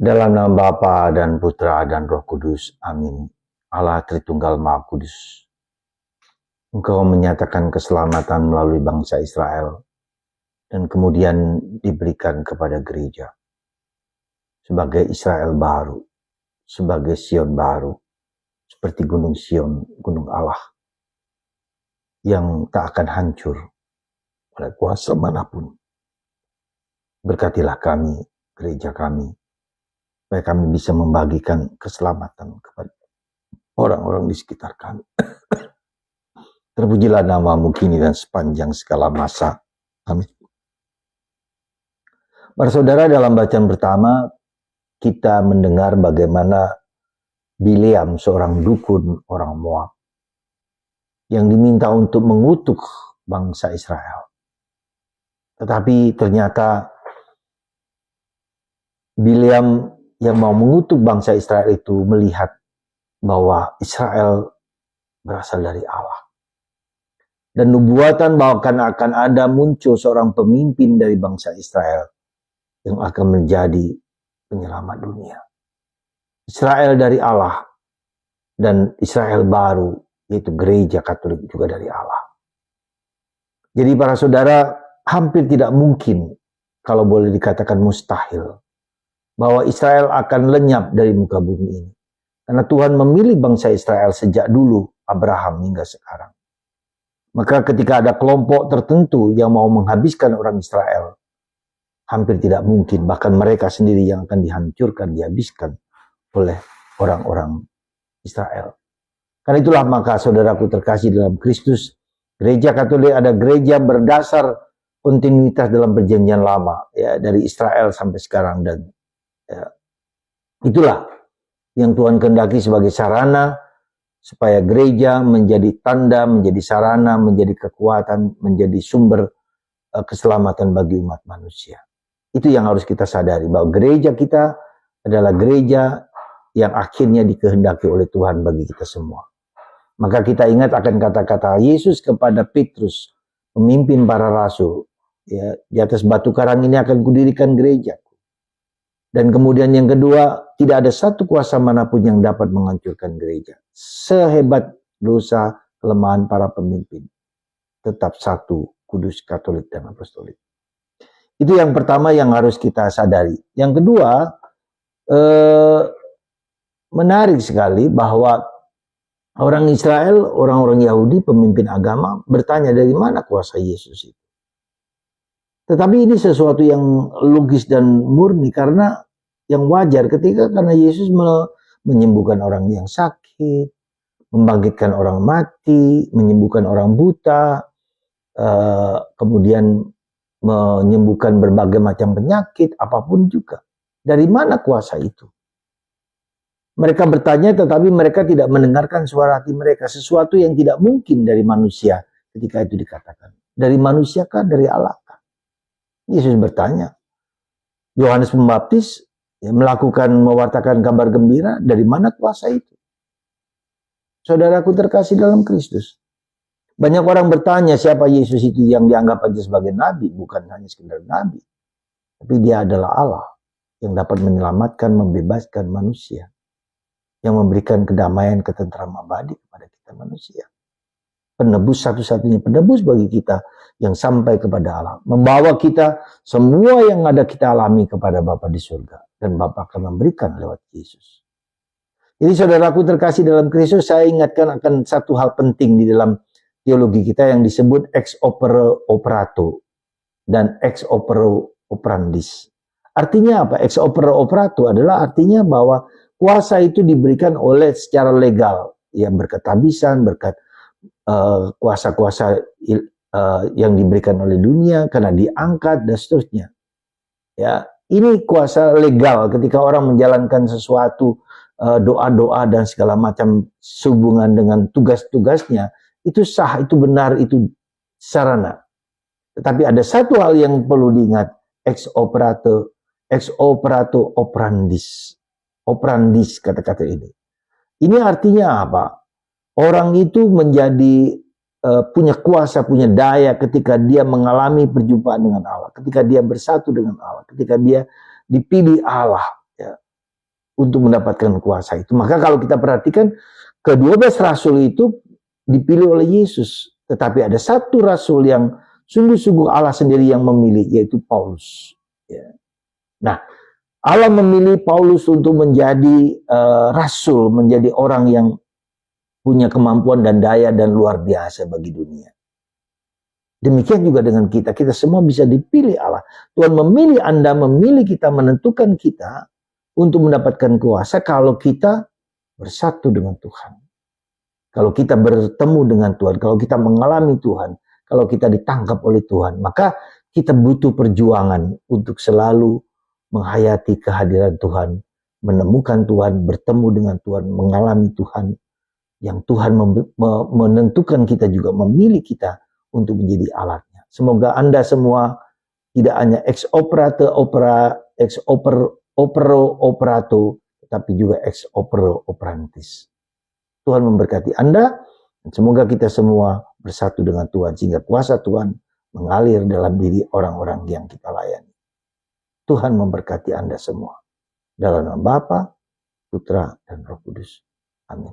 Dalam nama Bapa dan Putra dan Roh Kudus. Amin. Allah Tritunggal Maha Kudus. Engkau menyatakan keselamatan melalui bangsa Israel dan kemudian diberikan kepada gereja sebagai Israel baru, sebagai Sion baru, seperti gunung Sion, gunung Allah yang tak akan hancur oleh kuasa manapun. Berkatilah kami, gereja kami, supaya kami bisa membagikan keselamatan kepada orang-orang di sekitar kami. Terpujilah namamu kini dan sepanjang segala masa. Amin. Para saudara, dalam bacaan pertama kita mendengar bagaimana Bileam, seorang dukun orang Moab, yang diminta untuk mengutuk bangsa Israel. Tetapi ternyata Bileam yang mau mengutuk bangsa Israel itu melihat bahwa Israel berasal dari Allah. Dan nubuatan bahwa akan ada muncul seorang pemimpin dari bangsa Israel yang akan menjadi penyelamat dunia. Israel dari Allah dan Israel baru, yaitu gereja Katolik juga dari Allah. Jadi para saudara, hampir tidak mungkin, kalau boleh dikatakan mustahil, bahwa Israel akan lenyap dari muka bumi ini. Karena Tuhan memilih bangsa Israel sejak dulu, Abraham hingga sekarang. Maka ketika ada kelompok tertentu yang mau menghabiskan orang Israel, hampir tidak mungkin, bahkan mereka sendiri yang akan dihancurkan, dihabiskan oleh orang-orang Israel. Karena itulah maka saudaraku terkasih dalam Kristus, gereja Katolik ada gereja berdasar kontinuitas dalam perjanjian lama, ya, dari Israel sampai sekarang, dan ya, itulah yang Tuhan kehendaki sebagai sarana supaya gereja menjadi tanda, menjadi sarana, menjadi kekuatan, menjadi sumber keselamatan bagi umat manusia. Itu yang harus kita sadari, bahwa gereja kita adalah gereja yang akhirnya dikehendaki oleh Tuhan bagi kita semua. Maka kita ingat akan kata-kata Yesus kepada Petrus, pemimpin para rasul, ya, di atas batu karang ini akan kudirikan gereja. Dan kemudian yang kedua, tidak ada satu kuasa manapun yang dapat menghancurkan gereja. Sehebat dosa, kelemahan para pemimpin, tetap satu, kudus, Katolik, dan Apostolik. Itu yang pertama yang harus kita sadari. Yang kedua, menarik sekali bahwa orang Israel, orang-orang Yahudi, pemimpin agama, bertanya dari mana kuasa Yesus itu. Tetapi ini sesuatu yang logis dan murni, karena yang wajar karena Yesus menyembuhkan orang yang sakit, membangkitkan orang mati, menyembuhkan orang buta, kemudian menyembuhkan berbagai macam penyakit, apapun juga. Dari mana kuasa itu? Mereka bertanya, tetapi mereka tidak mendengarkan suara hati mereka. Sesuatu yang tidak mungkin dari manusia ketika itu dikatakan. Dari manusia kah? Dari Allah kah? Yesus bertanya. Yohanes Pembaptis mewartakan kabar gembira. Dari mana kuasa itu? Saudaraku terkasih dalam Kristus. Banyak orang bertanya siapa Yesus itu yang dianggap aja sebagai nabi. Bukan hanya sekedar nabi. Tapi dia adalah Allah yang dapat menyelamatkan, membebaskan manusia. Yang memberikan kedamaian, ketentraman abadi kepada kita manusia. Penebus, satu-satunya penebus bagi kita yang sampai kepada Allah. Membawa kita semua yang ada kita alami kepada Bapa di surga. Dan Bapa akan memberikan lewat Yesus. Jadi saudaraku terkasih dalam Kristus, saya ingatkan akan satu hal penting di dalam teologi kita yang disebut ex opere operato dan ex opere operandis. Artinya apa? Ex opere operato adalah artinya bahwa kuasa itu diberikan oleh secara legal, ya, berkat tabisan, berkat kuasa-kuasa yang diberikan oleh dunia karena diangkat dan seterusnya. Ya, ini kuasa legal ketika orang menjalankan sesuatu, doa-doa dan segala macam sehubungan dengan tugas-tugasnya, itu sah, itu benar, itu sarana. Tetapi ada satu hal yang perlu diingat, ex operato operandis. Operandis kata-kata ini. Ini artinya apa? Orang itu menjadi punya kuasa, punya daya ketika dia mengalami perjumpaan dengan Allah, ketika dia bersatu dengan Allah, ketika dia dipilih Allah, ya, untuk mendapatkan kuasa itu. Maka kalau kita perhatikan, ke-12 rasul itu dipilih oleh Yesus. Tetapi ada satu rasul yang sungguh-sungguh Allah sendiri yang memilih, yaitu Paulus. Ya. Nah, Allah memilih Paulus untuk menjadi rasul, menjadi orang yang punya kemampuan dan daya dan luar biasa bagi dunia. Demikian juga dengan kita. Kita semua bisa dipilih Allah. Tuhan memilih Anda, memilih kita, menentukan kita untuk mendapatkan kuasa kalau kita bersatu dengan Tuhan. Kalau kita bertemu dengan Tuhan, kalau kita mengalami Tuhan, kalau kita ditangkap oleh Tuhan, maka kita butuh perjuangan untuk selalu menghayati kehadiran Tuhan, menemukan Tuhan, bertemu dengan Tuhan, mengalami Tuhan, yang Tuhan menentukan kita juga, memilih kita untuk menjadi alatnya. Semoga Anda semua tidak hanya ex operato, tapi juga ex opero operantis. Tuhan memberkati Anda, dan semoga kita semua bersatu dengan Tuhan, sehingga kuasa Tuhan mengalir dalam diri orang-orang yang kita layani. Tuhan memberkati Anda semua. Dalam nama Bapa, Putra, dan Roh Kudus. Amin.